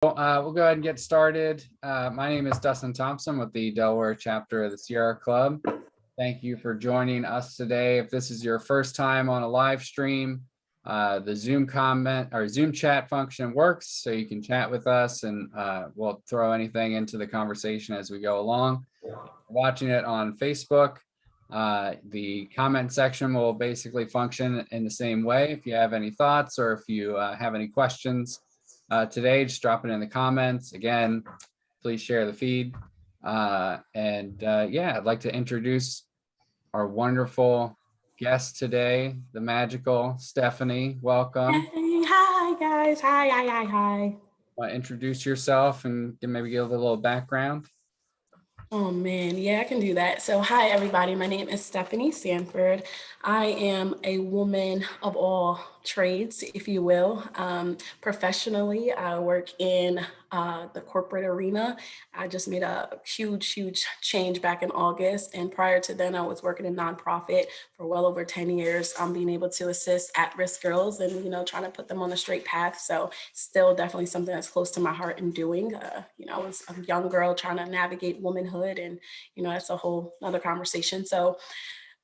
We'll go ahead and get started. My name is Dustin Thompson with the Delaware chapter of the Sierra Club. Thank you for joining us today. If this is your first time on a live stream, the Zoom comment or Zoom chat function works, so you can chat with us and we'll throw anything into the conversation as we go along. Watching it on Facebook, the comment section will basically function in the same way. If you have any thoughts or if you have any questions today, just drop it in the comments. Again, please share the feed. Yeah, I'd like to introduce our wonderful guest today, the magical Stephanie. Welcome. Hey, hi guys. Hi. Introduce yourself and maybe give a little background. Oh man, yeah, I can do that. So hi everybody, my name is Stephanie Sanford. I am a woman of all trades, if you will. Professionally, I work in the corporate arena. I just made a huge change back in August. And prior to then, I was working in nonprofit for well over 10 years, being able to assist at-risk girls and, trying to put them on the straight path. So still definitely something that's close to my heart and doing. I was a young girl trying to navigate womanhood, and, that's a whole other conversation. So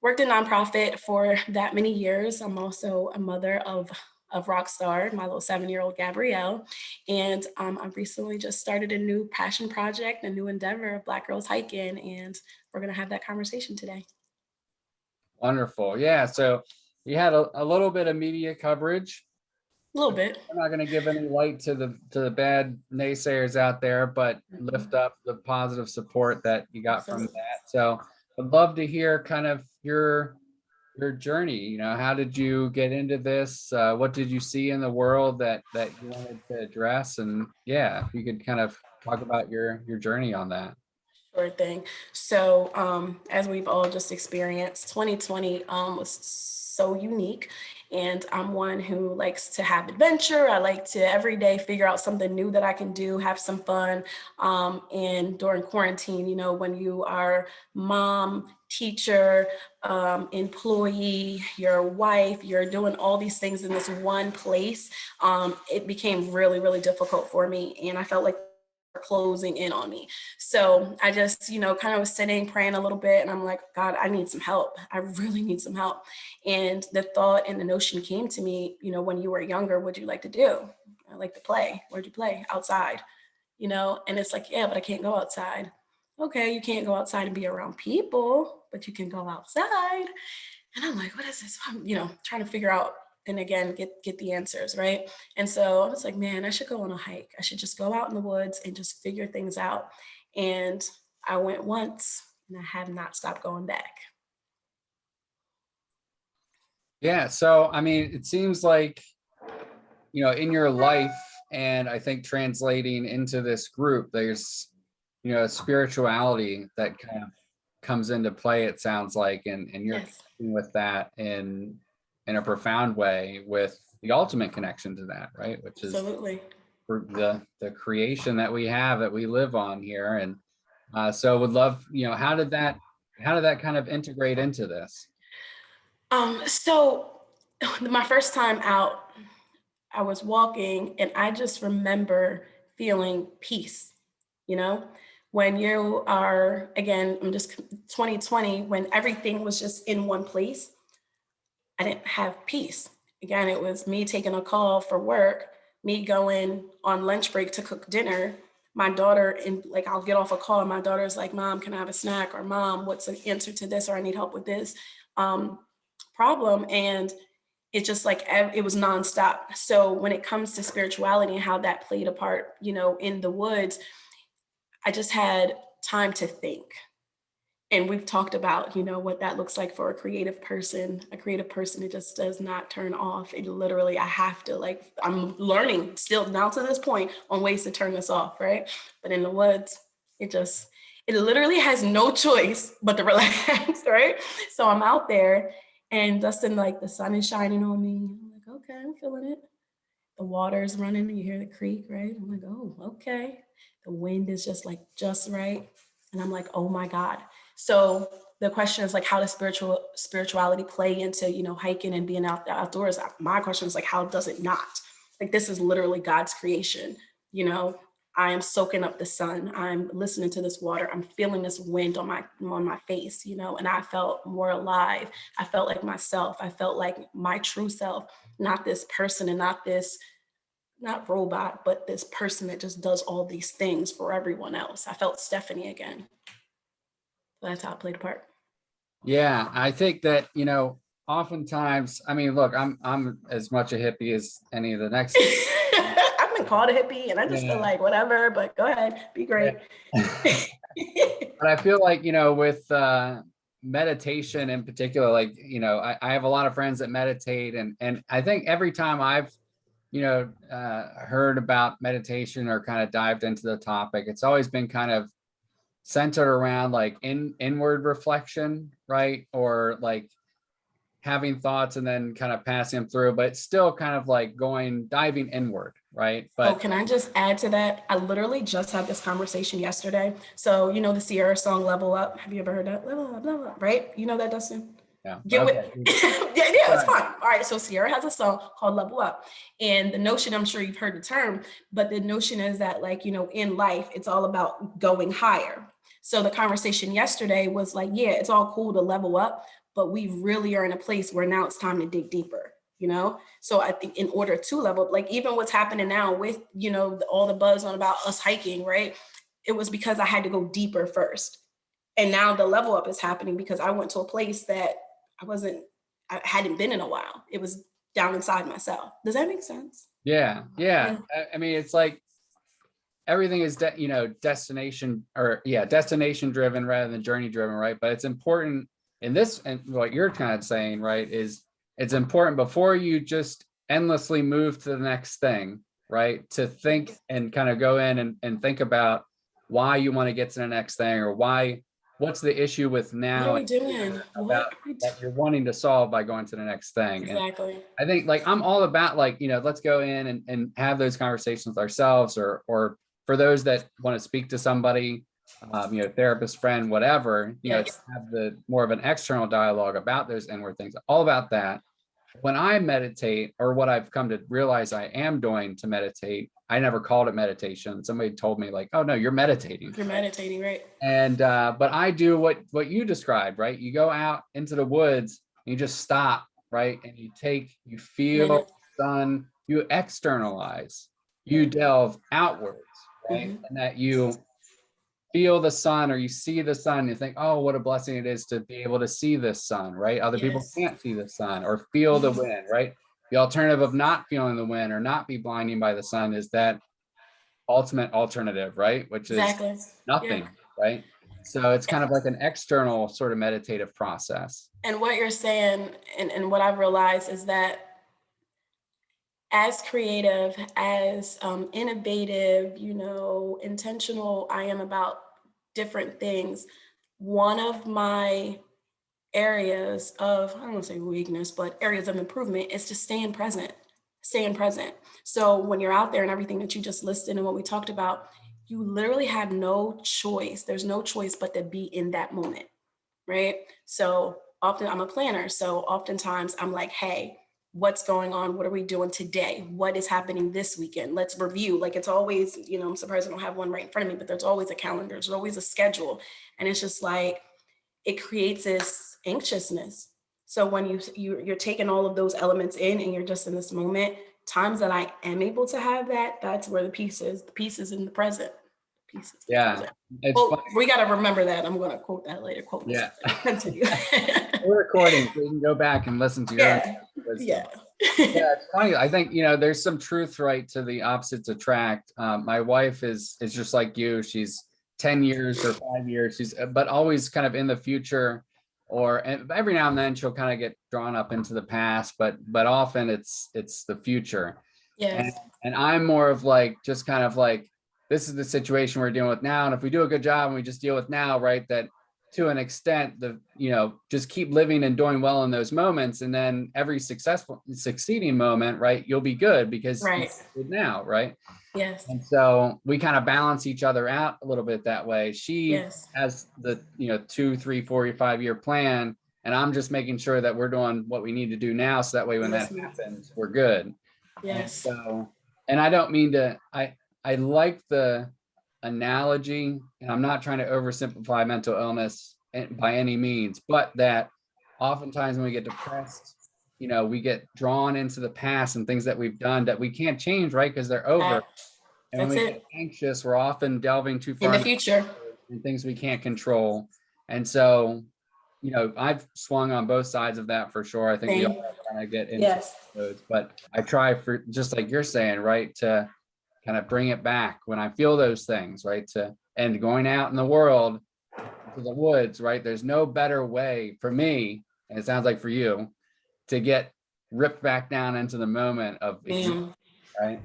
worked in nonprofit for that many years. I'm also a mother of Rockstar, my little 7-year-old Gabrielle. And I recently just started a new passion project, a new endeavor of Black Girls Hiking. And we're going to have that conversation today. Wonderful. Yeah. So you had a little bit of media coverage. A little bit. I'm not going to give any light to the bad naysayers out there, but lift up the positive support that you got from that. So I'd love to hear kind of your journey. How did you get into this? What did you see in the world that you wanted to address? And yeah, if you could kind of talk about your journey on that. Sure thing. So as we've all just experienced, 2020 was so unique. And I'm one who likes to have adventure. I like to every day figure out something new that I can do, have some fun. And during quarantine, when you are mom, teacher, employee, your wife, you're doing all these things in this one place, it became really difficult for me. And I felt like closing in on me. So I just, kind of was sitting, praying a little bit, and I'm like, God, I need some help. I really need some help. And the thought and the notion came to me, when you were younger, what'd you like to do? I like to play. Where'd you play? Outside, and it's like, yeah, but I can't go outside. Okay, you can't go outside and be around people, but you can go outside. And I'm like, what is this? I'm, trying to figure out and again, get the answers, right? And so I was like, man, I should go on a hike. I should just go out in the woods and just figure things out. And I went once and I have not stopped going back. Yeah. So, I mean, it seems like, in your life, and I think translating into this group, there's, a spirituality that kind of comes into play, it sounds like, and you're Yes. with that in a profound way, with the ultimate connection to that, right? Which is Absolutely for the creation that we have, that we live on here. And so would love, how did that kind of integrate into this? So my first time out, I was walking and I just remember feeling peace, when you are, again, I'm just 2020, when everything was just in one place, I didn't have peace. Again, it was me taking a call for work, me going on lunch break to cook dinner. My daughter, and like, I'll get off a call and my daughter's like, Mom, can I have a snack? Or Mom, what's the answer to this? Or I need help with this problem. And it's just like, it was nonstop. So when it comes to spirituality and how that played a part, in the woods, I just had time to think. And we've talked about, what that looks like for a creative person. A creative person, it just does not turn off. It literally, I have to, I'm learning still now to this point on ways to turn this off, right? But in the woods, it literally has no choice but to relax, right? So I'm out there and Dustin, the sun is shining on me. I'm like, okay, I'm feeling it. The water's running, you hear the creek, right? I'm like, oh, okay. The wind is just right. And I'm like, oh my God. So the question is how does spirituality play into, hiking and being outdoors? My question is how does it not? This is literally God's creation, I am soaking up the sun. I'm listening to this water. I'm feeling this wind on my face, you know, and I felt more alive. I felt like myself. I felt like my true self, not this person and not this, not robot, but this person that just does all these things for everyone else. I felt Stephanie again. So that's how I played a part. Yeah, I think that, oftentimes, I mean, look, I'm as much a hippie as any of the next. I've been called a hippie and I just feel Yeah. like whatever, but go ahead, be great. Yeah. But I feel like, with meditation in particular, like, I have a lot of friends that meditate, and I think every time I've, heard about meditation or kind of dived into the topic, it's always been kind of centered around like inward reflection, right? Or like having thoughts and then kind of passing them through, but still kind of like diving inward, right? But can I just add to that? I literally just had this conversation yesterday. So, you know, the Sierra song Level Up. Have you ever heard that? Level up, level up, right? You know that, Dustin? yeah, Get with okay. yeah, it's fine. All right. So Sierra has a song called Level Up. And the notion, I'm sure you've heard the term, but the notion is that, like, you know, in life, it's all about going higher. So the conversation yesterday was like, yeah, it's all cool to level up, but we really are in a place where now it's time to dig deeper, you know? So I think in order to level up, like even what's happening now with, you know, all the buzz on about us hiking, right? It was because I had to go deeper first. And now the level up is happening because I went to a place that I hadn't been in a while. It was down inside myself. Does that make sense? Yeah. I mean, it's like everything is destination driven rather than journey driven, right? But it's important in this, and what you're kind of saying, right, is it's important before you just endlessly move to the next thing, right, to think and kind of go in and think about why you want to get to the next thing, or what's the issue with now. What are we doing? That you're wanting to solve by going to the next thing. Exactly. And I think, like, I'm all about, like, let's go in and have those conversations with ourselves, or for those that want to speak to somebody, therapist, friend, whatever, Yes. have the more of an external dialogue about those inward things, all about that. When I meditate, or what I've come to realize I am doing to meditate, I never called it meditation. Somebody told me, like, oh no, you're meditating. You're meditating, right? And but I do what you described, right? You go out into the woods, and you just stop, right? And you feel the sun, you externalize, you delve outwards, right? Mm-hmm. And that you feel the sun, or you see the sun, you think, oh, what a blessing it is to be able to see this sun, right? Other people can't see the sun or feel the wind, right? The alternative of not feeling the wind or not be blinding by the sun is that ultimate alternative, right? Which is nothing, right? So it's kind of like an external sort of meditative process. And what you're saying, and what I've realized is that as creative, as innovative, you know, intentional I am about different things, one of my areas of, I don't want to say weakness, but areas of improvement is to stay in present. So when you're out there and everything that you just listed and what we talked about, you literally have no choice. There's no choice but to be in that moment, right? So often I'm a planner. So oftentimes I'm like, hey, what's going on? What are we doing today? What is happening this weekend? Let's review. Like, it's always, you know, I'm surprised I don't have one right in front of me, but there's always a calendar. There's always a schedule. And it's just like, it creates this anxiousness. So when you're taking all of those elements in and you're just in this moment, times that I am able to have that, that's where the peace is. The peace is in the present. Yeah. Well, we got to remember that. I'm going to quote that later. Yeah. Continue. We're recording, so you can go back and listen to your yeah. It's funny. I think, there's some truth, right, to the opposites attract. My wife is just like you. She's 10 years or 5 years. But always kind of in the future, and every now and then she'll kind of get drawn up into the past, but often it's the future. Yes. And I'm more of like, just kind of like, this is the situation we're dealing with now. And if we do a good job and we just deal with now, right, that to an extent, just keep living and doing well in those moments. And then every succeeding moment, right, you'll be good because you're good now, right? Yes. And so we kind of balance each other out a little bit that way. She has the 2, 3, 4, 5 year plan, and I'm just making sure that we're doing what we need to do now, so that way when that happens, we're good. Yes. And so, and I don't mean to, I like the analogy, and I'm not trying to oversimplify mental illness by any means, but that oftentimes when we get depressed, we get drawn into the past and things that we've done that we can't change, right? Because they're over. And when That's we get it. anxious, we're often delving too In far the into future. things we can't control. And so, I've swung on both sides of that for sure. I think we Same. all kind of get into Yes. those, but I try, for just like you're saying, right, to kind of bring it back when I feel those things, right? And going out in the world, to the woods, right? There's no better way for me, and it sounds like for you, to get ripped back down into the moment of existence, Man. right?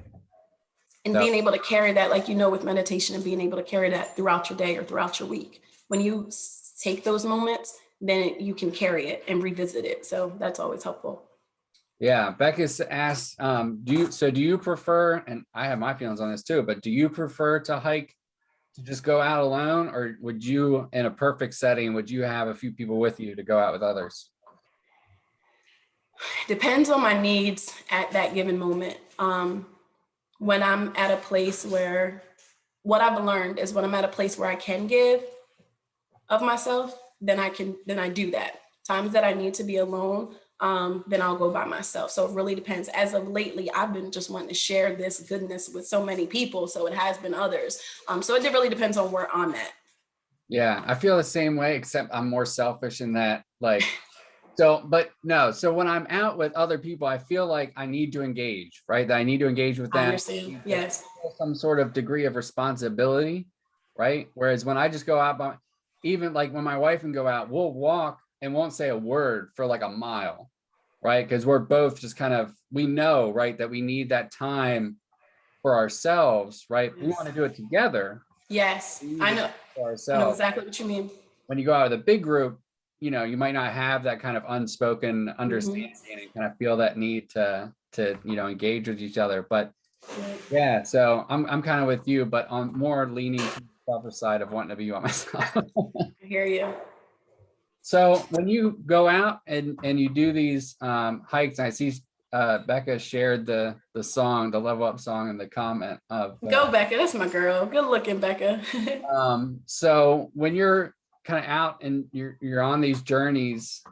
And So being able to carry that, like, with meditation, and being able to carry that throughout your day or throughout your week. When you take those moments, then you can carry it and revisit it. So that's always helpful. yeah, Becca's asked, do you prefer, and I have my feelings on this too, but do you prefer to hike, to just go out alone, or would you, in a perfect setting, would you have a few people with you to go out with others? Depends on my needs at that given moment. When I'm at a place where, what I've learned is when I'm at a place where I can give of myself, then I do that. Times that I need to be alone, then I'll go by myself. So it really depends. As of lately, I've been just wanting to share this goodness with so many people. So it has been others. So it really depends on where I'm at. Yeah, I feel the same way, except I'm more selfish in that, like, but no, so when I'm out with other people, I feel like I need to engage, right? That I need to engage with I them. understand. Yes. Some sort of degree of responsibility, right? Whereas when I just go out even like when my wife can go out, we'll walk and won't say a word for like a mile, right? Because we're both just kind of, we know, right, that we need that time for ourselves, right? We want to do it together. Yes, I know. For I know ourselves. exactly what you mean. When you go out with a big group, you might not have that kind of unspoken understanding and kind of feel that need to engage with each other. But yeah, so I'm kind of with you, but I'm more leaning to the selfish side of wanting to be by myself. I hear you. So when you go out and you do these hikes, I see Becca shared the song, the Level Up song, in the comment of Go, Becca. That's my girl. Good looking, Becca. so when you're kind of out and you're on these journeys,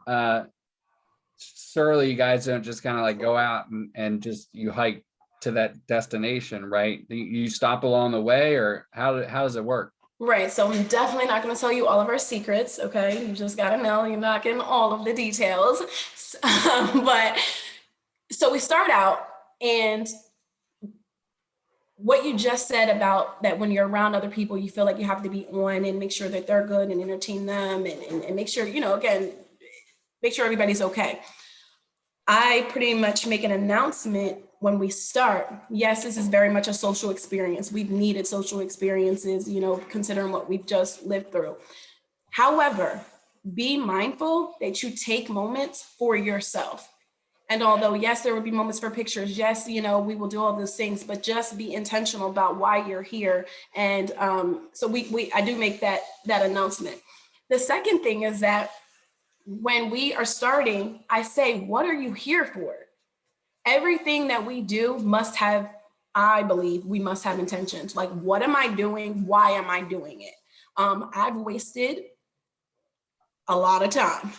surely you guys don't just kind of like go out and just you hike to that destination, right? You stop along the way, or how does it work? Right. So I'm definitely not going to tell you all of our secrets. Okay. You just got to know you're not getting all of the details. But so we start out, and what you just said about that, when you're around other people, you feel like you have to be on and make sure that they're good and entertain them and make sure, again, make sure everybody's okay. I pretty much make an announcement when we start. Yes, this is very much a social experience. We've needed social experiences, considering what we've just lived through. However, be mindful that you take moments for yourself. And although, yes, there will be moments for pictures, yes, we will do all those things, but just be intentional about why you're here. And so I do make that announcement. The second thing is that when we are starting, I say, what are you here for? Everything that we do must have, I believe we must have intentions. Like, what am I doing? Why am I doing it? I've wasted a lot of time,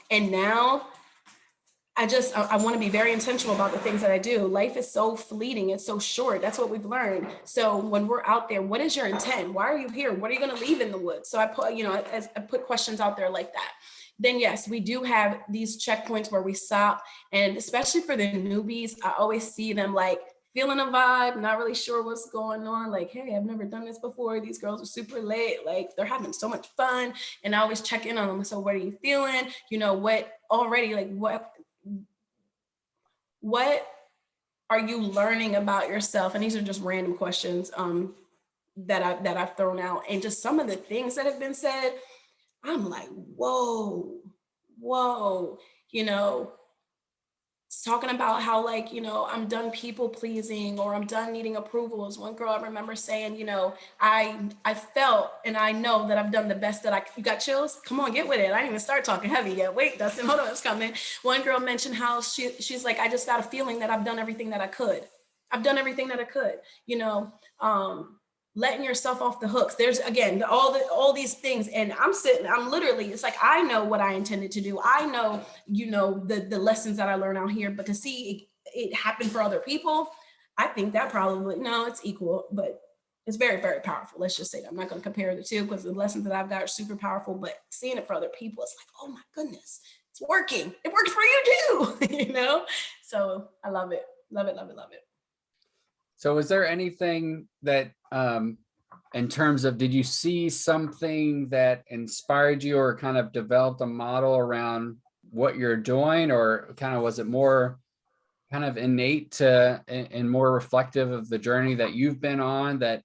and now I want to be very intentional about the things that I do. Life is so fleeting. It's so short. That's what we've learned. So when we're out there, what is your intent? Why are you here? What are you going to leave in the woods? So I put questions out there like that. Then yes, we do have these checkpoints where we stop. And especially for the newbies, I always see them like feeling a vibe, not really sure what's going on. Like, hey, I've never done this before. These girls are super late. Like, they're having so much fun. And I always check in on them. So what are you feeling? What are you learning about yourself? And these are just random questions that I've thrown out. And just some of the things that have been said, I'm like, whoa, talking about how I'm done people pleasing, or I'm done needing approvals. One girl I remember saying, I felt and I know that I've done the best that you got chills? Come on, get with it. I didn't even start talking heavy yet. Wait, Dustin, hold on, it's coming. One girl mentioned how she's like, I just got a feeling that I've done everything that I could. I've done everything that I could, you know, letting yourself off the hooks. There's again, all these things. And I'm literally, it's like, I know what I intended to do. I know, you know, the lessons that I learned out here, but to see it happen for other people, I think that probably, no, it's equal, but it's very, very powerful. Let's just say that. I'm not going to compare the two because the lessons that I've got are super powerful, but seeing it for other people, it's like, oh my goodness, it's working. It works for you too, you know? So I love it. Love it, love it, love it. So is there anything that, in terms of, did you see something that inspired you or kind of developed a model around what you're doing, or kind of was it more kind of innate to and more reflective of the journey that you've been on, that,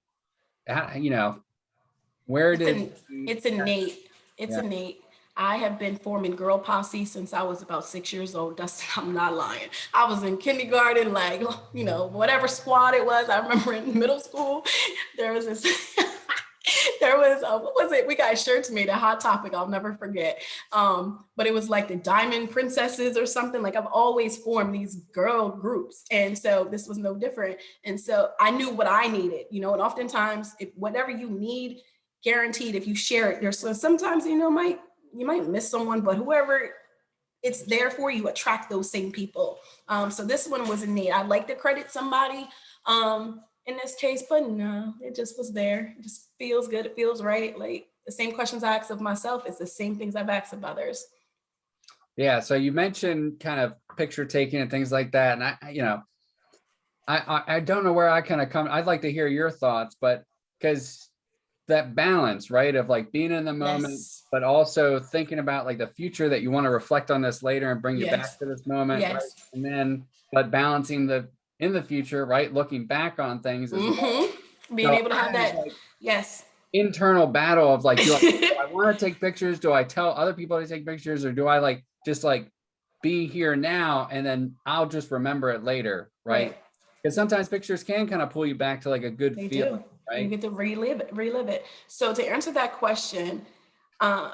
you know, where did it's innate. It's innate. I have been forming girl posse since I was about 6 years old. Dustin, I'm not lying. I was in kindergarten, like, you know, whatever squad it was. I remember in middle school, there was this, what was it? We got shirts made, a Hot Topic, I'll never forget. But it was like the Diamond Princesses or something. Like, I've always formed these girl groups. And so this was no different. And so I knew what I needed, you know, and oftentimes if whatever you need, guaranteed, if you share it, there's sometimes, you know, you might miss someone, but whoever it's there for, you attract those same people. So this one was innate. I'd like to credit somebody in this case, but no, it just was there. It just feels good. It feels right. Like the same questions I ask of myself, it's the same things I've asked of others. Yeah. So you mentioned kind of picture taking and things like that. And you know, I don't know where I kind of come. I'd like to hear your thoughts, but because that balance, right, of like being in the moment, Yes. but also thinking about like the future, that you want to reflect on this later and bring you back to this moment, right? And then, but balancing in the future, right, looking back on things as well. Being able to have that, like, yes, internal battle of like, do I want to take pictures? Do I tell other people to take pictures, or do I like just like be here now and then I'll just remember it later, right? Because sometimes pictures can kind of pull you back to like a good feeling. Right? You get to relive it. So to answer that question, I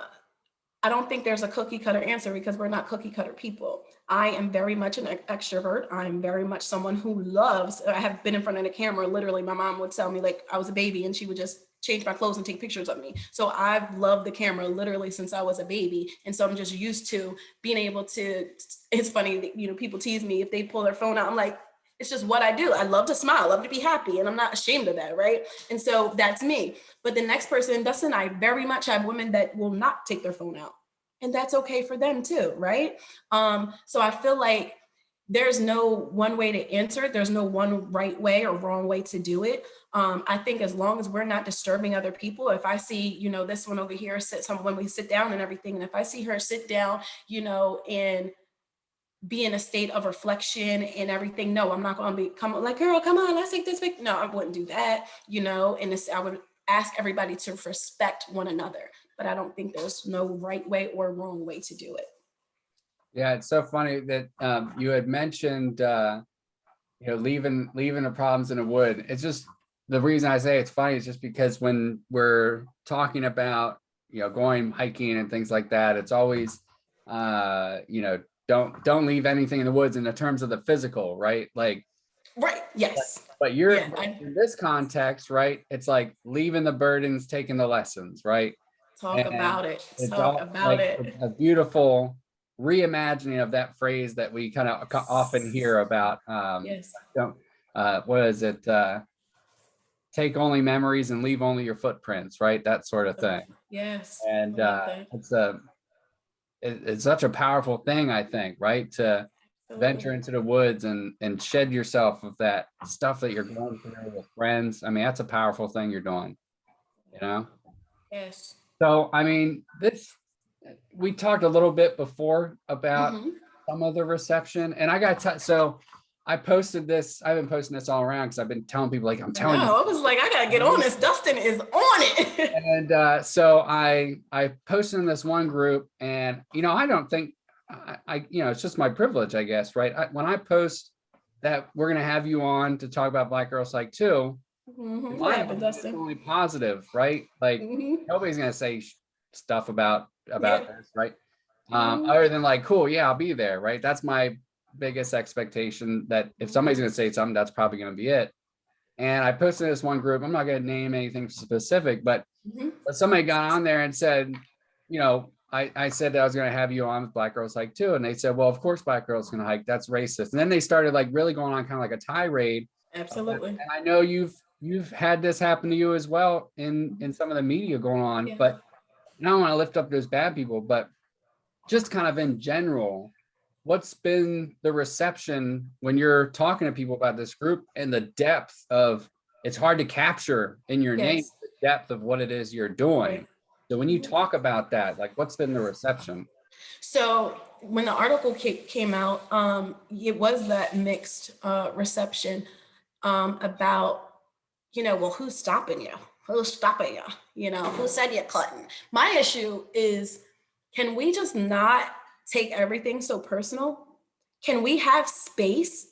don't think there's a cookie cutter answer because we're not cookie cutter people. I am very much an extrovert. I'm very much someone who loves, I have been in front of the camera. Literally, my mom would tell me like I was a baby and she would just change my clothes and take pictures of me. So I've loved the camera literally since I was a baby. And so I'm just used to being able to, it's funny, you know, people tease me if they pull their phone out. I'm like, it's just what I do. I love to smile, I love to be happy, and I'm not ashamed of that, right? And so that's me. But the next person, Dustin, I very much have women that will not take their phone out. And that's okay for them too, right? So I feel like there's no one way to answer it. There's no one right way or wrong way to do it. I think as long as we're not disturbing other people, if I see, you know, this one over here, when we sit down and everything, and if I see her sit down, you know, and be in a state of reflection and everything. No, I'm not going to come like, girl, come on, let's take this picture. No, I wouldn't do that, you know, and I would ask everybody to respect one another, but I don't think there's no right way or wrong way to do it. Yeah, it's so funny that you had mentioned, you know, leaving the problems in the wood. It's just, the reason I say it's funny is just because when we're talking about, you know, going hiking and things like that, it's always, you know, don't leave anything in the woods in the terms of the physical, right? Like, right, yes. But you're in this context, right? It's like leaving the burdens, taking the lessons, right? Talk about it. Talk about like it. A beautiful reimagining of that phrase that we kind of often hear about. Yes. What is it? Take only memories and leave only your footprints, right? That sort of thing. Yes. And it's such a powerful thing, I think, right? To venture into the woods and shed yourself of that stuff that you're going through with friends. I mean, that's a powerful thing you're doing, you know? Yes. So, I mean, we talked a little bit before about some of the reception, and I got so I posted this. I've been posting this all around because I've been telling people, like, I'm telling you. I was like, I gotta get on this. Dustin is on it. And so I posted in this one group, and you know, I don't think you know, it's just my privilege, I guess, right? When I post that we're gonna have you on to talk about Black Girl Psych 2, what happened, Dustin? Only positive, right? Like nobody's gonna say stuff about this, right? Other than like, cool, yeah, I'll be there, right? That's my biggest expectation that if somebody's going to say something, that's probably going to be it. And I posted this one group. I'm not going to name anything specific, but somebody got on there and said, you know, I said that I was going to have you on with Black Girls Hike too. And they said, well, of course, Black Girls Can Hike. That's racist. And then they started like really going on kind of like a tirade. Absolutely. And I know you've had this happen to you as well in some of the media going on, Yeah. but I don't want to lift up those bad people, but just kind of in general, what's been the reception when you're talking to people about this group and the depth of, it's hard to capture in your name, the depth of what it is you're doing. Right. So when you talk about that, like what's been the reception? So when the article came out, it was that mixed reception about, you know, well, who's stopping you? Who's stopping you? You know, who said you couldn't? My issue is, can we just not take everything so personal? Can we have space?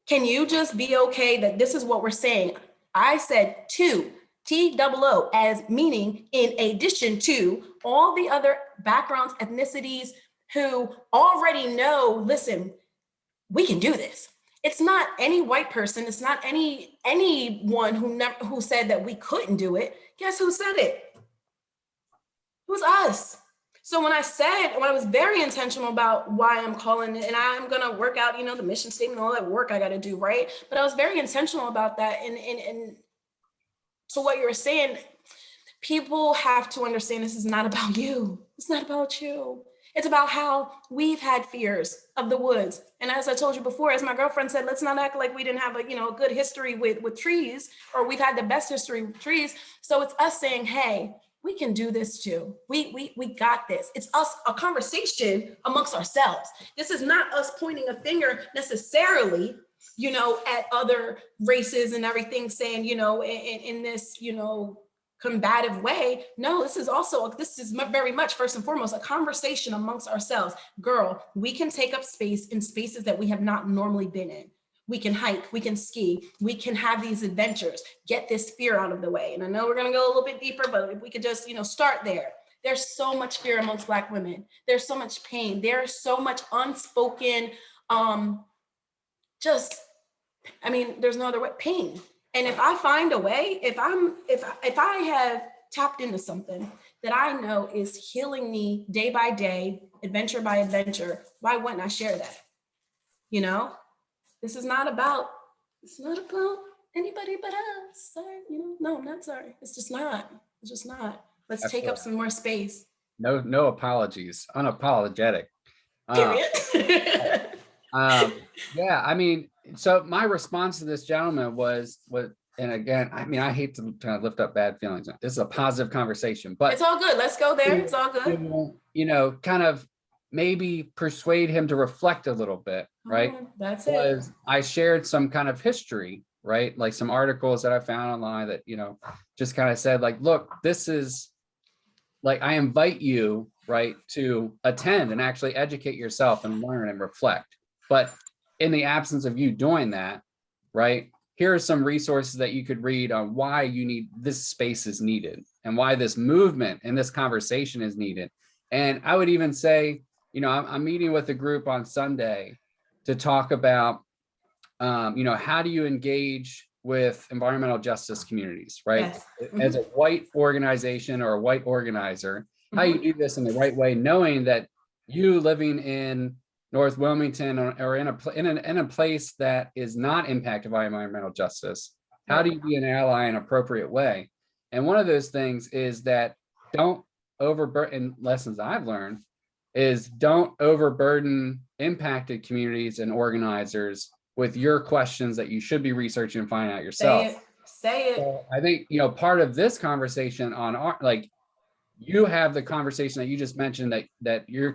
Can you just be okay that this is what we're saying? I said two, TOO, as meaning in addition to all the other backgrounds, ethnicities who already know, listen, we can do this. It's not any white person. It's not anyone who said that we couldn't do it. Guess who said it? It was us. So when I was very intentional about why I'm calling it, and I'm going to work out, you know, the mission statement, all that work I got to do, right? But I was very intentional about that. And so what you're saying, people have to understand this is not about you. It's not about you. It's about how we've had fears of the woods. And as I told you before, as my girlfriend said, let's not act like we didn't have a good history with trees, or we've had the best history with trees. So it's us saying, hey, we can do this too. We got this. It's us, a conversation amongst ourselves. This is not us pointing a finger necessarily, you know, at other races and everything, saying, you know, in this, you know, combative way. No, this is very much first and foremost a conversation amongst ourselves. Girl, we can take up space in spaces that we have not normally been in. We can hike, we can ski, we can have these adventures, get this fear out of the way. And I know we're gonna go a little bit deeper, but if we could just, you know, start there. There's so much fear amongst Black women. There's so much pain. There's so much unspoken, there's no other way, pain. And if I find a way, if I have tapped into something that I know is healing me day by day, adventure by adventure, why wouldn't I share that? You know, it's not about anybody but us. Sorry, you know, no, I'm not sorry. It's just not. Let's take up some more space. No apologies, unapologetic. Period. Yeah, I mean, so my response to this gentleman was, and again, I mean, I hate to kind of lift up bad feelings. This is a positive conversation, but it's all good. Let's go there. It's all good. You know, kind of maybe persuade him to reflect a little bit, right? That's it. I shared some kind of history, right? Like some articles that I found online that, you know, just kind of said like, look, this is like, I invite you, right, to attend and actually educate yourself and learn and reflect. But in the absence of you doing that, right, here are some resources that you could read on why this space is needed and why this movement and this conversation is needed. And I would even say, you know, I'm meeting with a group on Sunday to talk about, you know, how do you engage with environmental justice communities, right? Yes. Mm-hmm. As a white organization or a white organizer, how you do this in the right way, knowing that you living in North Wilmington or in a place that is not impacted by environmental justice, how do you be an ally in an appropriate way? And one of those things is that don't overburden, lessons I've learned is don't overburden impacted communities and organizers with your questions that you should be researching and finding out yourself. Say it. So I think, you know, part of this conversation on our, like, you have the conversation that you just mentioned that your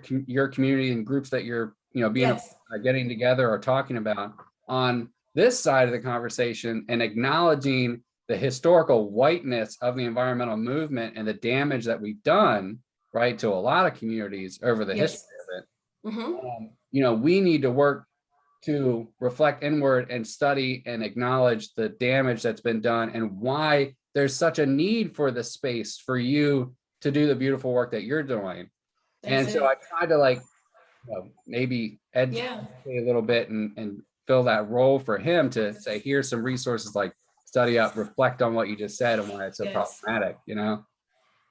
community and groups that you're, you know, being getting together or talking about on this side of the conversation and acknowledging the historical whiteness of the environmental movement and the damage that we've done, right, to a lot of communities over the history of it. You know, we need to work to reflect inward and study and acknowledge the damage that's been done and why there's such a need for the space for you to do the beautiful work that you're doing. And so I tried to like maybe Yeah. educate a little bit and fill that role for him to say, here's some resources, like study up, reflect on what you just said and why it's so Yes. problematic,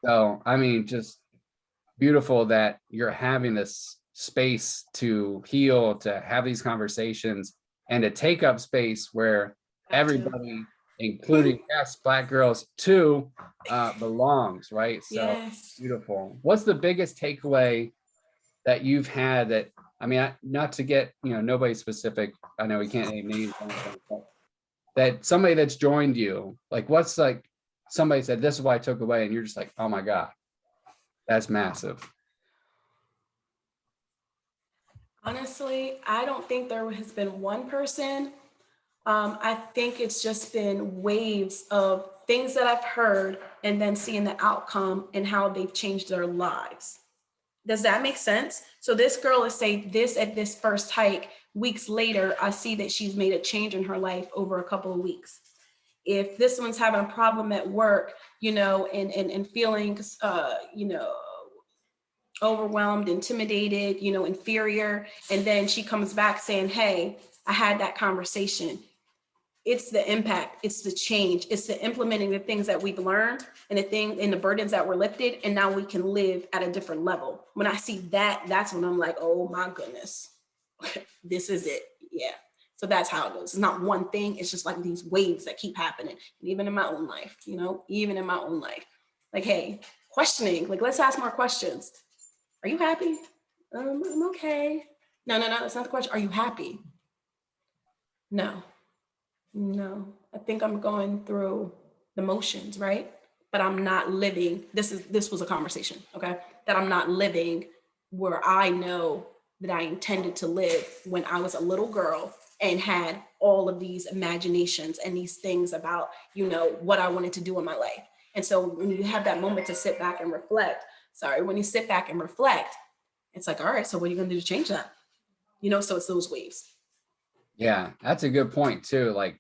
So, I mean, just beautiful that you're having this space to heal, to have these conversations, and to take up space where Have to. everybody, including yes, Black girls too, belongs, right? So Yes. beautiful. What's the biggest takeaway that you've had that, I mean, not to get, nobody specific, I know we can't name names, but that somebody that's joined you, like what's like somebody said, this is what I took away, and you're just like, oh my God, that's massive. Honestly, I don't think there has been one person. I think it's just been waves of things that I've heard and then seeing the outcome and how they've changed their lives. Does that make sense? So this girl is saying this at this first hike. Weeks later, I see that she's made a change in her life over a couple of weeks. If this one's having a problem at work, and feeling, overwhelmed, intimidated, inferior, and then she comes back saying, hey, I had that conversation. It's the impact, it's the change, it's the implementing the things that we've learned and the burdens that were lifted, and now we can live at a different level. When I see that, that's when I'm like, oh my goodness, this is it. Yeah. So that's how it goes. It's not one thing, it's just like these waves that keep happening. And even in my own life, even in my own life, like, hey, questioning, like, let's ask more questions. Are you happy? I'm okay. No, that's not the question. Are you happy? No. I think I'm going through the motions, right? But I'm not living. This was a conversation, okay? That I'm not living where I know that I intended to live when I was a little girl and had all of these imaginations and these things about, what I wanted to do in my life. And so when you have that moment to sit back and reflect, when you sit back and reflect, it's like, all right, so what are you going to do to change that? So it's those waves. Yeah, that's a good point too. Like,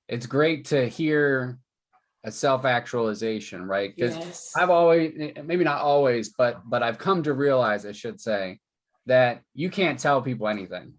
it's great to hear a self-actualization, right? Because Yes. I've always, maybe not always, but I've come to realize, I should say, that you can't tell people anything.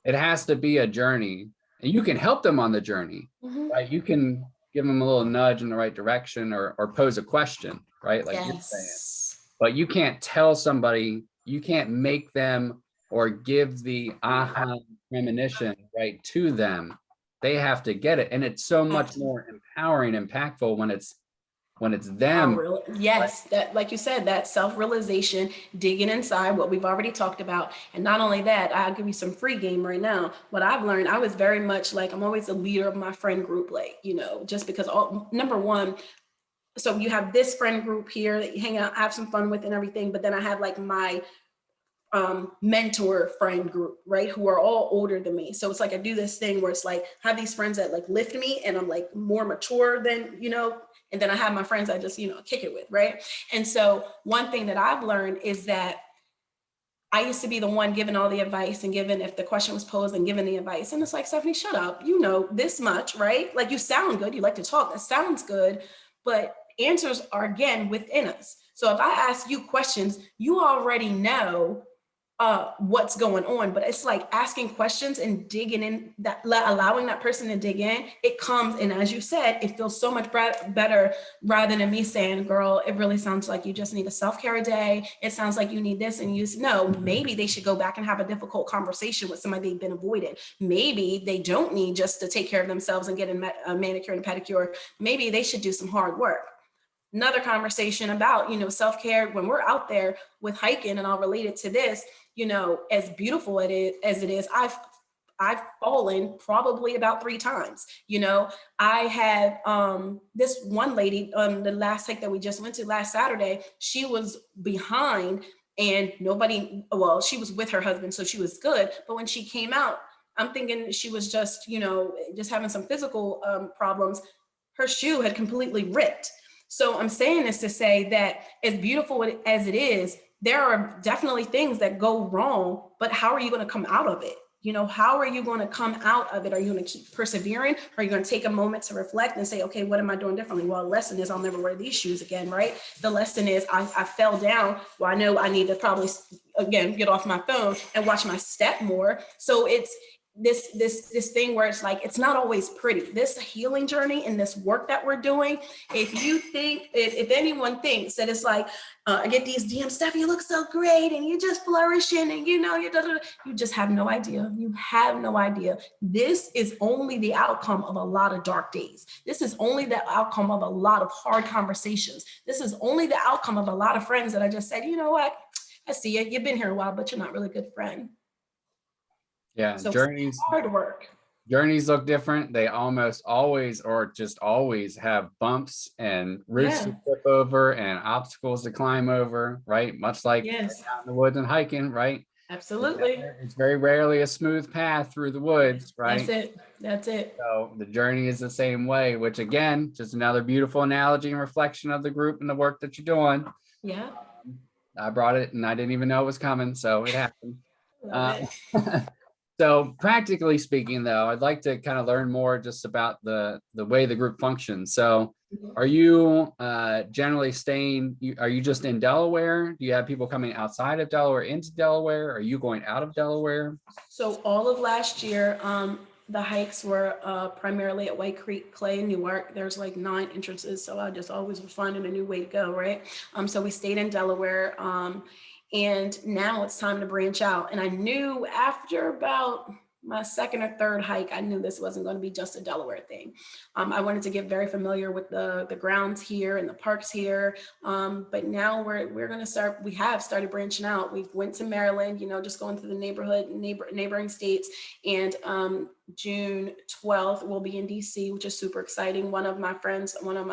It has to be a journey, and you can help them on the journey, right? You can give them a little nudge in the right direction, or pose a question, right? Like you're saying, but you can't tell somebody, you can't make them or give the aha premonition right to them. They have to get it. And it's so much more empowering, impactful when it's them. Yes, that, like you said, that self-realization, digging inside what we've already talked about. And not only that, I'll give you some free game right now. What I've learned, I was very much like, I'm always a leader of my friend group, like, just because number one, so you have this friend group here that you hang out, have some fun with and everything. But then I have like my mentor friend group, right? Who are all older than me. So it's like, I do this thing where it's like, I have these friends that like lift me and I'm like more mature than, and then I have my friends I just, kick it with, right? And so one thing that I've learned is that I used to be the one giving all the advice and giving, if the question was posed, and giving the advice. And it's like, Stephanie, shut up. You know this much, right? Like, you sound good. You like to talk. That sounds good. But answers are, again, within us. So if I ask you questions, you already know what's going on. But it's like asking questions and digging in, that allowing that person to dig in. It comes, and as you said, it feels so much better rather than me saying, girl, it really sounds like you just need a self-care day. It sounds like you need this. And no, maybe they should go back and have a difficult conversation with somebody they've been avoiding. Maybe they don't need just to take care of themselves and get a manicure and pedicure. Maybe they should do some hard work. Another conversation about, self-care when we're out there with hiking, and I'll relate it to this, as beautiful as it is, I've fallen probably about 3 times. I had this one lady on the last hike that we just went to last Saturday. She was behind and she was with her husband, so she was good. But when she came out, I'm thinking she was just, just having some physical problems. Her shoe had completely ripped. So I'm saying this to say that as beautiful as it is, there are definitely things that go wrong, but how are you going to come out of it? How are you going to come out of it? Are you going to keep persevering? Are you going to take a moment to reflect and say, okay, what am I doing differently? Well, the lesson is I'll never wear these shoes again, right? The lesson is I fell down. Well, I know I need to probably again, get off my phone and watch my step more. So it's this thing where it's like, it's not always pretty. This healing journey and this work that we're doing, if you think, if anyone thinks that it's like, I get these DMs, Steph, you look so great and you're just flourishing and you just have no idea. You have no idea. This is only the outcome of a lot of dark days. This is only the outcome of a lot of hard conversations. This is only the outcome of a lot of friends that I just said, you know what? I see you. You've been here a while, but you're not really a good friend. Yeah, So it's hard work. Journeys look different. They almost always, or just always, have bumps and roots to trip over and obstacles to climb over, right? Much like out in the woods and hiking, right? Absolutely. It's very rarely a smooth path through the woods, right? That's it. So the journey is the same way, which again, just another beautiful analogy and reflection of the group and the work that you're doing. Yeah. I brought it and I didn't even know it was coming, so it happened. Love it. So practically speaking, though, I'd like to kind of learn more just about the way the group functions. So are you generally are you just in Delaware? Do you have people coming outside of Delaware into Delaware? Are you going out of Delaware? So all of last year, the hikes were primarily at White Creek, Clay, and Newark. There's like 9 entrances, so I just always was finding a new way to go, right? So we stayed in Delaware. And now it's time to branch out. And I knew after about my second or third hike, I knew this wasn't going to be just a Delaware thing. I wanted to get very familiar with the grounds here and the parks here. But now we're going to start, we have started branching out. We've went to Maryland, just going through the neighboring states. And June 12th, we'll be in DC, which is super exciting. One of my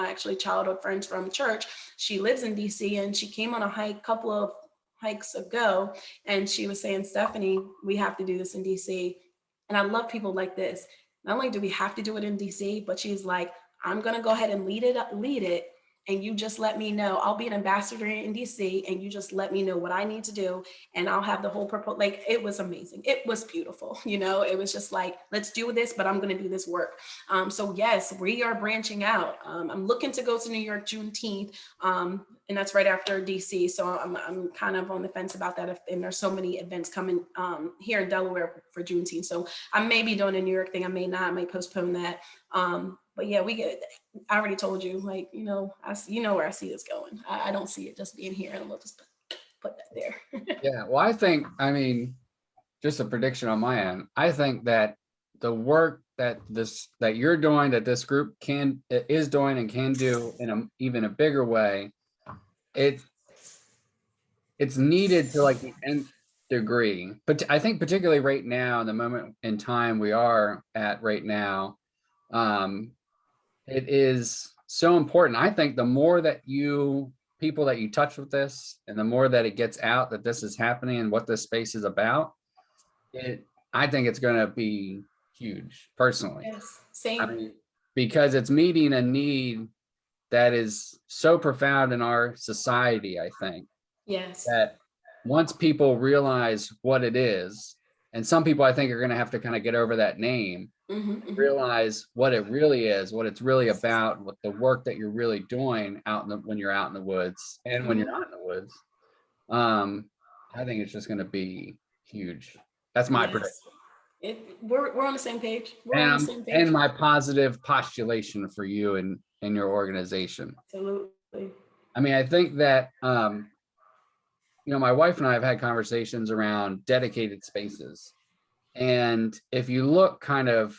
actually childhood friends from church, she lives in DC, and she came on a hike couple of hikes ago, and she was saying, Stephanie, we have to do this in DC. And I love people like this. Not only do we have to do it in DC, but she's like, I'm going to go ahead and lead it. And you just let me know. I'll be an ambassador in DC, and you just let me know what I need to do. And I'll have the whole proposal. Like, it was amazing. It was beautiful. It was just like, let's do this, but I'm going to do this work. So yes, we are branching out. I'm looking to go to New York Juneteenth. And that's right after DC. So I'm kind of on the fence about that. And there's so many events coming here in Delaware for Juneteenth. So I may be doing a New York thing. I may not, I may postpone that. But yeah, I already told you, like, where I see this going. I don't see it just being here, and we'll just put that there. Yeah, well, just a prediction on my end. I think that the work that you're doing, that this group is doing and can do in even a bigger way, it's needed to like the nth degree. But I think particularly right now, in the moment in time we are at right now, it is so important. I think the more that people that you touch with this, and the more that it gets out that this is happening and what this space is about, I think it's going to be huge, personally. Yes, same. Because it's meeting a need that is so profound in our society, I think. Yes. That once people realize what it is, and some people I think are going to have to kind of get over that name, realize what it really is, what it's really about, what the work that you're really doing when you're out in the woods and when you're not in the woods. I think it's just going to be huge. That's my prediction. We're on the same page. And my positive postulation for you and your organization. Absolutely. I think that my wife and I have had conversations around dedicated spaces. And if you look kind of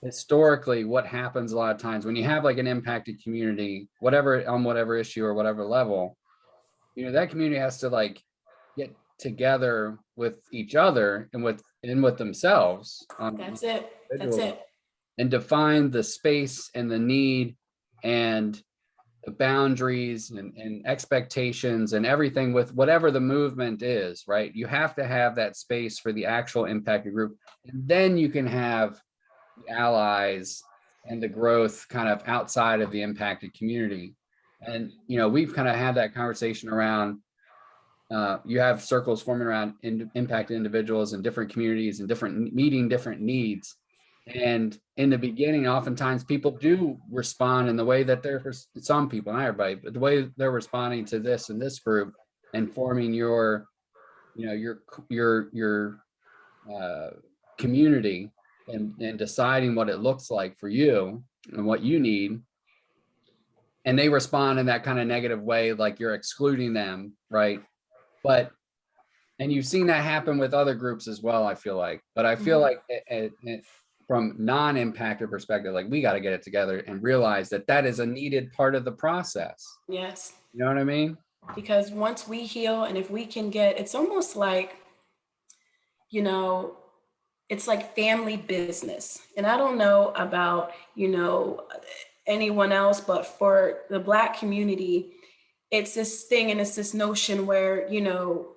historically, what happens a lot of times when you have like an impacted community, on whatever issue or whatever level, that community has to like get together with each other and with themselves. That's it. And define the space and the need and the boundaries and expectations and everything with whatever the movement is, right? You have to have that space for the actual impacted group. And then you can have the allies and the growth kind of outside of the impacted community. And, we've kind of had that conversation around, you have circles forming around impacted individuals in different communities and meeting different needs. And in the beginning, oftentimes people do respond in the way that some people, not everybody, but the way they're responding to this and this group and forming your you know, your community and deciding what it looks like for you and what you need, and they respond in that kind of negative way, like you're excluding them, right? But and you've seen that happen with other groups as well, I feel like. But I feel like from non-impacted perspective, like we got to get it together and realize that that is a needed part of the process. Yes. You know what I mean? Because once we heal, and if we can get, it's almost like, you know, it's like family business. And I don't know about, you know, anyone else, but for the Black community, it's this thing and it's this notion where, you know,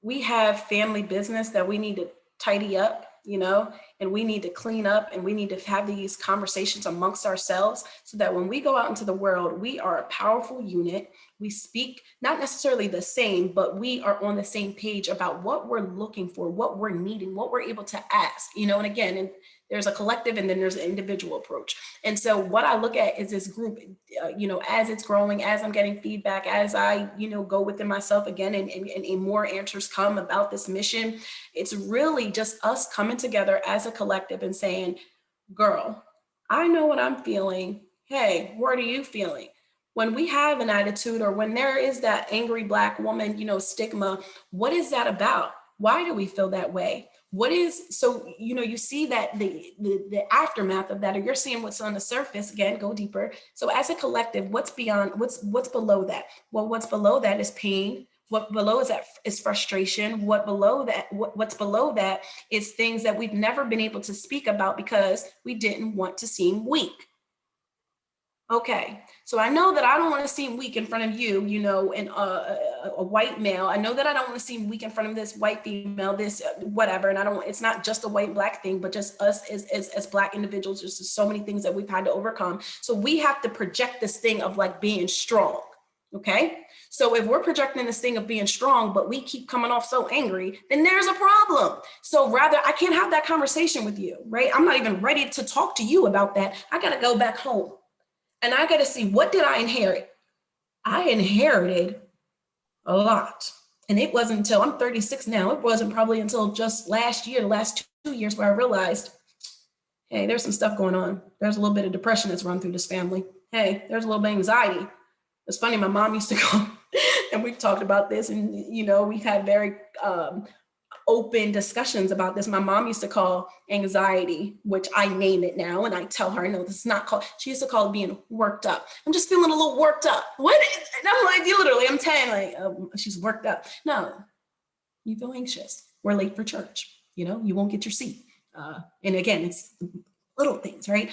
we have family business that we need to tidy up, you know, and we need to clean up, and we need to have these conversations amongst ourselves so that when we go out into the world, we are a powerful unit. We speak not necessarily the same, but we are on the same page about what we're looking for, what we're needing, what we're able to ask, you know, and again, and there's a collective and then there's an individual approach. And so what I look at is this group, you know, as it's growing, as I'm getting feedback, as I, you know, go within myself again, and more answers come about this mission, it's really just us coming together as a collective and saying, girl, I know what I'm feeling. Hey, what are you feeling? When we have an attitude, or when there is that angry Black woman, you know, stigma, what is that about? Why do we feel that way? What is, so, you know, you see that the aftermath of that, or you're seeing what's on the surface, again, go deeper. So as a collective, what's beyond, what's below that? Well, what's below that is pain. What below is that is frustration. What's below that is things that we've never been able to speak about because we didn't want to seem weak. Okay, so I know that I don't want to seem weak in front of you, you know, and a white male. I know that I don't want to seem weak in front of this white female, this whatever. And I don't, it's not just a white Black thing, but just us as Black individuals. There's just so many things that we've had to overcome. So we have to project this thing of like being strong. Okay, so if we're projecting this thing of being strong, but we keep coming off so angry, then there's a problem. So rather, I can't have that conversation with you, right? I'm not even ready to talk to you about that. I got to go back home. And I got to see, what did I inherit? I inherited a lot. And it wasn't until, I'm 36 now, it wasn't probably until just last year, the last 2 years, where I realized, hey, there's some stuff going on. There's a little bit of depression that's run through this family. Hey, there's a little bit of anxiety. It's funny, my mom used to go, and we've talked about this, and, you know, we've had very open discussions about this. My mom used to call anxiety, which I name it now, and I tell her, no, this is not called, she used to call it being worked up. I'm just feeling a little worked up. What? And I'm like, literally, I'm telling, like, she's worked up. No, you feel anxious. We're late for church. You know, you won't get your seat. And again, it's little things, right?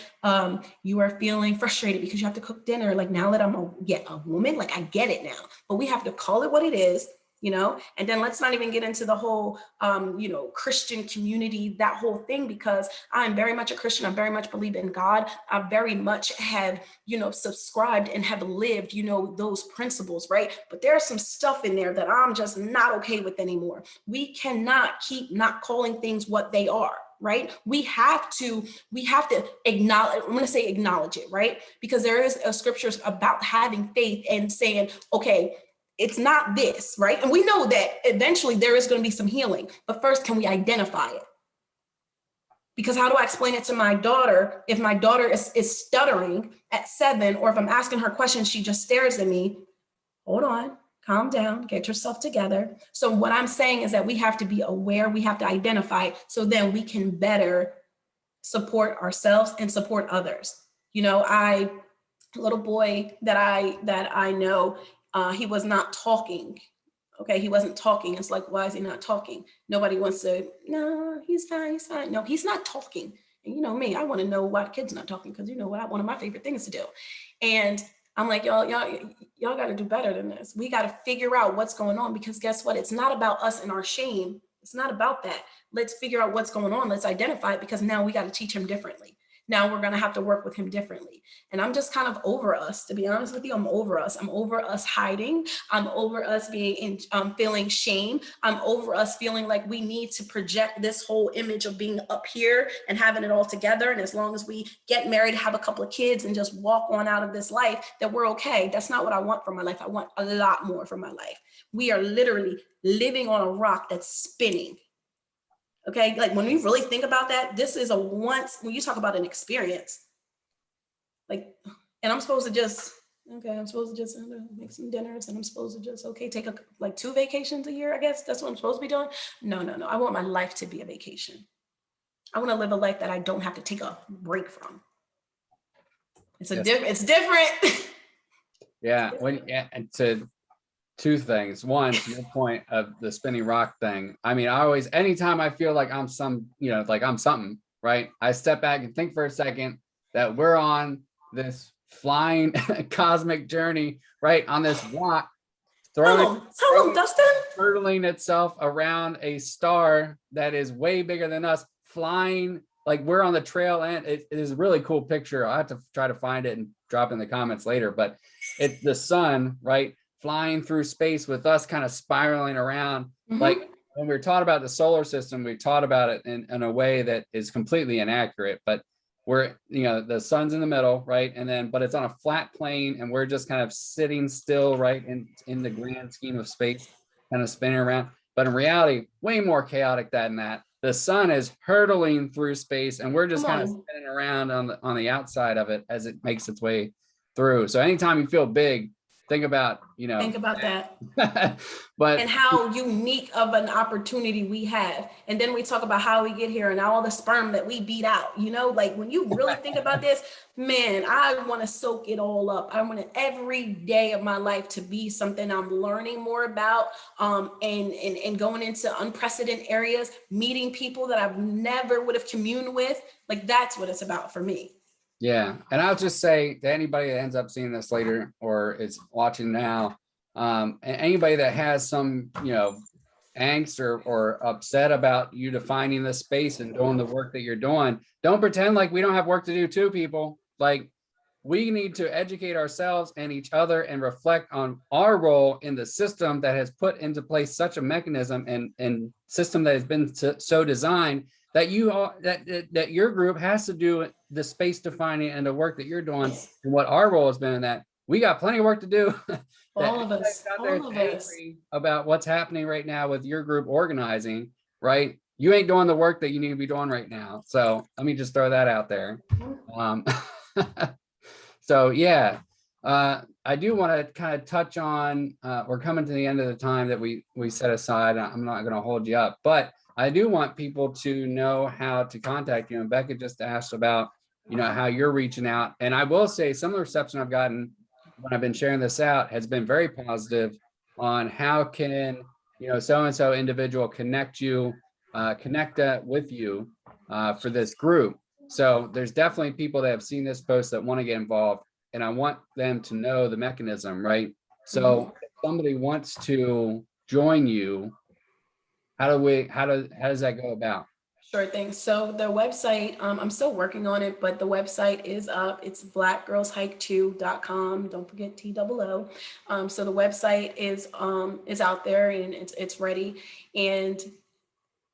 You are feeling frustrated because you have to cook dinner. Like, now that I'm a woman, like, I get it now, but we have to call it what it is. You know, and then let's not even get into the whole, you know, Christian community, that whole thing, because I'm very much a Christian. I very much believe in God. I very much have, you know, subscribed and have lived, you know, those principles, right? But there's some stuff in there that I'm just not okay with anymore. We cannot keep not calling things what they are. Right? We have to acknowledge, I'm going to say acknowledge it, right? Because there is a scriptures about having faith and saying, okay, it's not this, right? And we know that eventually there is going to be some healing, but first, can we identify it? Because how do I explain it to my daughter if my daughter is stuttering at 7, or if I'm asking her questions, she just stares at me? Hold on, calm down, get yourself together. So what I'm saying is that we have to be aware, we have to identify, so then we can better support ourselves and support others. You know, a little boy that I know, he was not talking. Okay, he wasn't talking. It's like, why is he not talking? Nobody wants to, no, he's fine, he's fine. No, he's not talking. And you know me, I want to know why the kid's not talking, because you know what, one of my favorite things to do. And I'm like, y'all got to do better than this. We got to figure out what's going on, because guess what? It's not about us and our shame. It's not about that. Let's figure out what's going on. Let's identify it, because now we got to teach him differently. Now we're going to have to work with him differently. And I'm just kind of over us, to be honest with you. I'm over us. I'm over us hiding. I'm over us being feeling shame. I'm over us feeling like we need to project this whole image of being up here and having it all together. And as long as we get married, have a couple of kids, and just walk on out of this life, that we're okay. That's not what I want for my life. I want a lot more for my life. We are literally living on a rock that's spinning. Okay, like when we really think about that, this is when you talk about an experience, like, and I'm supposed to just, make some dinners, and I'm supposed to just, take like 2 vacations a year, I guess that's what I'm supposed to be doing. No. I want my life to be a vacation. I want to live a life that I don't have to take a break from. It's different. Yeah. And to 2 things. One, to your point of the spinning rock thing. I mean, anytime I feel like I'm like I'm something, right? I step back and think for a second that we're on this flying cosmic journey, right? On this rock, Tell them, Dustin. hurtling itself around a star that is way bigger than us, flying like we're on the trail end. It is a really cool picture. I'll have to try to find it and drop in the comments later, but it's the sun, right? Flying through space with us kind of spiraling around. Like when we're taught about the solar system, we taught about it in a way that is completely inaccurate, but we're, the sun's in the middle, right? And then, but it's on a flat plane, and we're just kind of sitting still, right? In the grand scheme of space, kind of spinning around. But in reality, way more chaotic than that. The sun is hurtling through space, and we're just kind of spinning around on the outside of it as it makes its way through. So anytime you feel big, think about that. But and how unique of an opportunity we have. And then we talk about how we get here and all the sperm that we beat out, like when you really think about this, man, I want to soak it all up. I want every day of my life to be something I'm learning more about, and going into unprecedented areas, meeting people that I've never would have communed with. Like, that's what it's about for me. Yeah. And I'll just say to anybody that ends up seeing this later or is watching now, anybody that has some, angst or upset about you defining the space and doing the work that you're doing, don't pretend like we don't have work to do too, people. Like, we need to educate ourselves and each other and reflect on our role in the system that has put into place such a mechanism and system that has been so designed that that your group has to do the space defining and the work that you're doing, and what our role has been in that. We got plenty of work to do. All of us. About what's happening right now with your group organizing, right? You ain't doing the work that you need to be doing right now. So let me just throw that out there. So yeah, I do want to kind of touch on, we're coming to the end of the time that we set aside. I'm not going to hold you up, but I do want people to know how to contact you. And Becca just asked about, how you're reaching out. And I will say some of the reception I've gotten when I've been sharing this out has been very positive on how can, so-and-so individual connect with you for this group. So there's definitely people that have seen this post that want to get involved, and I want them to know the mechanism, right? So if somebody wants to join you, how does that go about? Sure thing. So the website, I'm still working on it, but the website is up. It's blackgirlshike2.com. Don't forget TOO. So the website is out there, and it's ready. And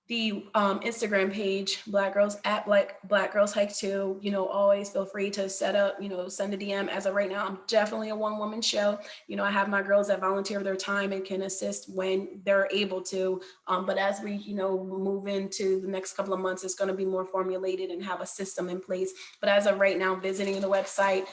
the Instagram page, Black Girls Hike 2, always feel free to set up, send a DM. As of right now, I'm definitely a one-woman show. I have my girls that volunteer their time and can assist when they're able to. But as we, move into the next couple of months, it's going to be more formulated and have a system in place. But as of right now, visiting the website,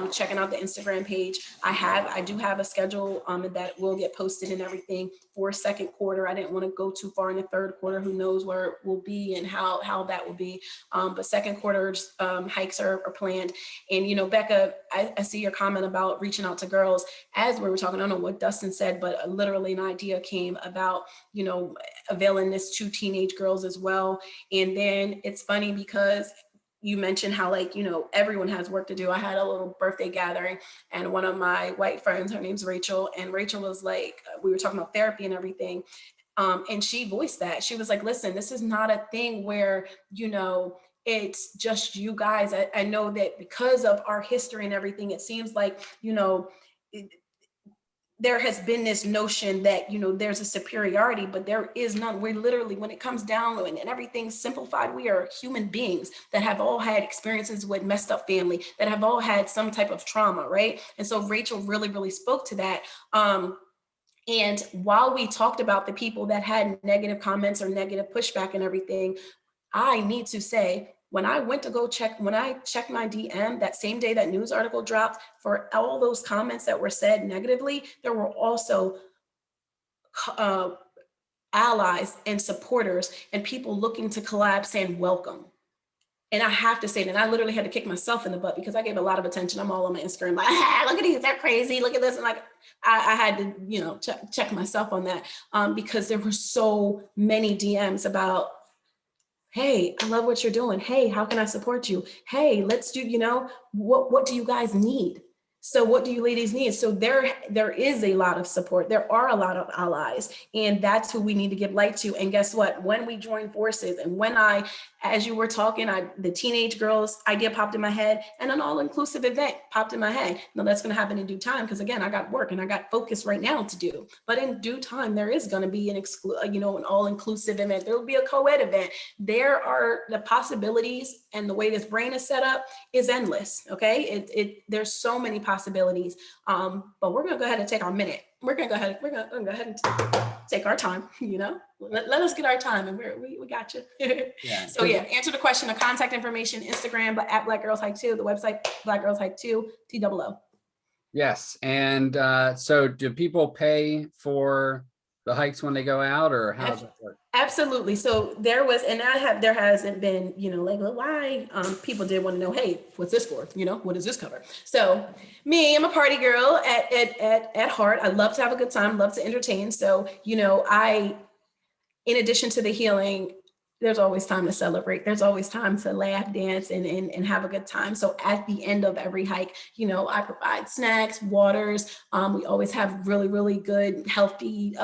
checking out the Instagram page. I do have a schedule that will get posted and everything for second quarter. I didn't want to go too far in the third quarter. Who knows where it will be and how that will be. But second quarter hikes are planned. And, Becca, I see your comment about reaching out to girls. As we were talking, I don't know what Dustin said, but literally an idea came about, availing this to teenage girls as well. And then it's funny because you mentioned how, everyone has work to do. I had a little birthday gathering, and one of my white friends, her name's Rachel, and Rachel was like, we were talking about therapy and everything. And she voiced that. She was like, listen, this is not a thing where, it's just you guys. I know that because of our history and everything, it seems like, there has been this notion that, there's a superiority, but there is none. We're literally, when it comes down and everything's simplified, we are human beings that have all had experiences with messed up family, that have all had some type of trauma, right? And so Rachel really, really spoke to that. And while we talked about the people that had negative comments or negative pushback and everything, I need to say, when I went to go check, when I checked my DM that same day that news article dropped, for all those comments that were said negatively, there were also allies and supporters and people looking to collab saying welcome. And I have to say that I literally had to kick myself in the butt because I gave a lot of attention. I'm all on my Instagram like, look at these, they're crazy, look at this. And like, I had to, check myself on that because there were so many DMs about, hey, I love what you're doing. Hey, how can I support you? Hey, let's do, what do you guys need? So what do you ladies need? So there is a lot of support. There are a lot of allies, and that's who we need to give light to. And guess what? When we join forces, and when as you were talking, the teenage girls idea popped in my head, and an all-inclusive event popped in my head. Now that's going to happen in due time, because again, I got work and I got focus right now to do. But in due time, there is going to be an all-inclusive event. There will be a co-ed event. There are the possibilities, and the way this brain is set up is endless. Okay, there's so many possibilities. But we're gonna go ahead and take our minute. We're gonna go ahead and take our time. Let us get our time, and we got you. Yeah. So yeah, answer the question. The contact information: Instagram, but at Black Girls Hike 2. The website: Black Girls Hike 2 TOO. Yes, and so do people pay for the hikes when they go out, or how does that work? Absolutely. So there hasn't been, like, why people did want to know, hey, what's this for? What does this cover? So me, I'm a party girl at heart. I love to have a good time, love to entertain. So, in addition to the healing, there's always time to celebrate. There's always time to laugh, dance, and have a good time. So at the end of every hike, I provide snacks, waters. We always have really, really good, healthy,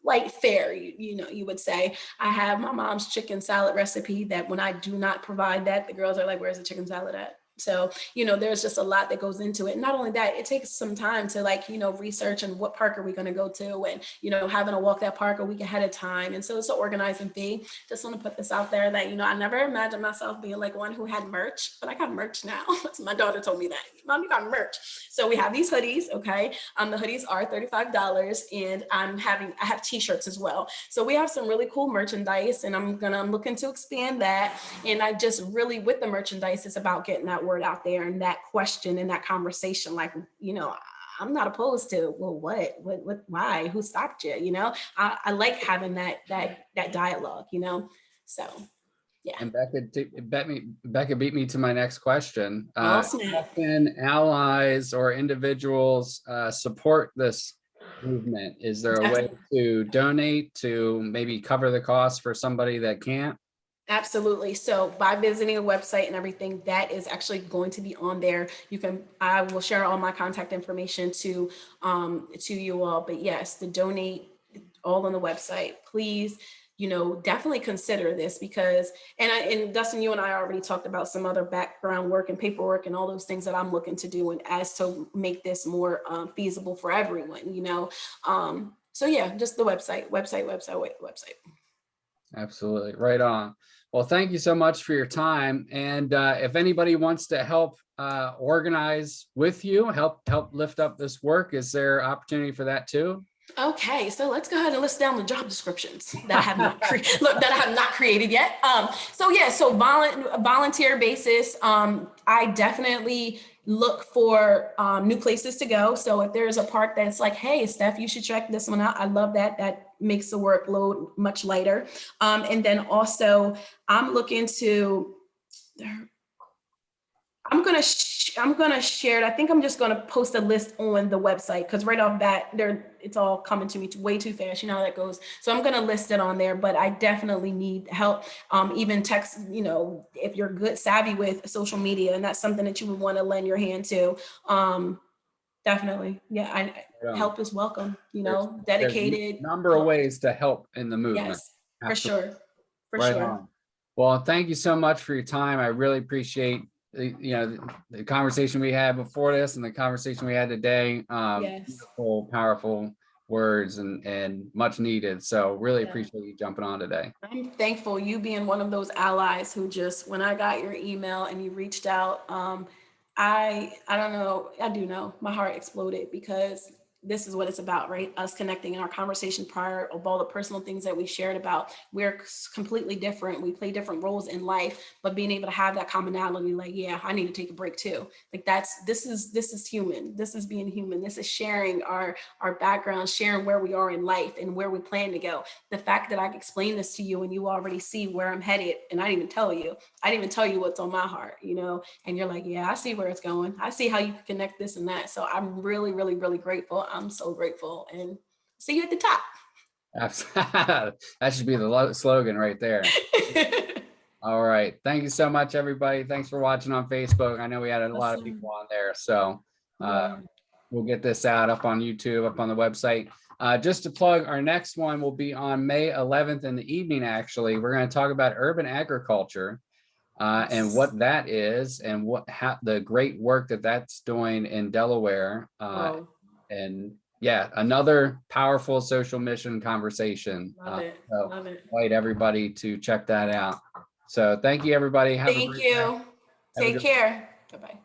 light fare, you would say. I have my mom's chicken salad recipe that when I do not provide that, the girls are like, where's the chicken salad at? So, there's just a lot that goes into it. Not only that, it takes some time to research and what park are we going to go to, and, having to walk that park a week ahead of time. And so it's an organizing fee. Just want to put this out there that, I never imagined myself being like one who had merch, but I got merch now. My daughter told me that, Mom, you got merch. So we have these hoodies. Okay. The hoodies are $35, and I have t-shirts as well. So we have some really cool merchandise, and I'm looking to expand that. And I just really, with the merchandise, it's about getting that word out there, and that question and that conversation, like, I'm not opposed to, well, what, why, who stopped you? I like having that dialogue, so yeah. And Becca beat me to my next question. How can allies or individuals support this movement? Is there a way to donate to maybe cover the cost for somebody that can't? Absolutely. So by visiting a website and everything, that is actually going to be on there. I will share all my contact information to you all. But yes, the donate, all on the website. Please, definitely consider this, because, and Dustin, you and I already talked about some other background work and paperwork and all those things that I'm looking to do, and as to make this more feasible for everyone, so yeah, just the website. Absolutely. Right on. Well, thank you so much for your time. And if anybody wants to help organize with you, help lift up this work, is there opportunity for that too? Okay, so let's go ahead and list down the job descriptions that I have not created yet. So volunteer basis. I definitely look for new places to go. So if there's a park that's like, hey, Steph, you should check this one out. I love that. That makes the workload much lighter. And then also, I'm looking to. I'm gonna share it. I think I'm just gonna post a list on the website, because right off bat, it's all coming to me way too fast. You know how that goes. So I'm gonna list it on there, but I definitely need help. Even text, if you're good savvy with social media, and that's something that you would want to lend your hand to. Definitely, yeah. Help is welcome. Dedicated. There's a number of ways to help in the movement. Yes, for sure. Right on. Well, thank you so much for your time. I really appreciate the conversation we had before this and the conversation we had today. Yes. Beautiful, powerful words and much needed. So really Yeah. appreciate you jumping on today. I'm thankful you being one of those allies who just, when I got your email and you reached out, I don't know, I do know my heart exploded because this is what it's about, right? Us connecting in our conversation prior of all the personal things that we shared about. We're completely different. We play different roles in life, but being able to have that commonality, like, yeah, I need to take a break too. Like this is human. This is being human. This is sharing our background, sharing where we are in life and where we plan to go. The fact that I can explain this to you and you already see where I'm headed, and I didn't even tell you. I didn't even tell you what's on my heart, and you're like, yeah, I see where it's going. I see how you can connect this and that. So I'm really, really, really grateful. I'm so grateful. And see you at the top. That should be the slogan right there. All right. Thank you so much, everybody. Thanks for watching on Facebook. I know we had a lot of Awesome. people on there. So Yeah. we'll get this out up on YouTube, up on the website. Just to plug, our next one will be on May 11th in the evening, actually. We're going to talk about urban agriculture and what that is and the great work that that's doing in Delaware. Whoa. And yeah, another powerful social mission conversation. Love it. So Love it. invite everybody to check that out. So thank you, everybody. Have a Thank great day. you. Have a Take good care. Bye-bye.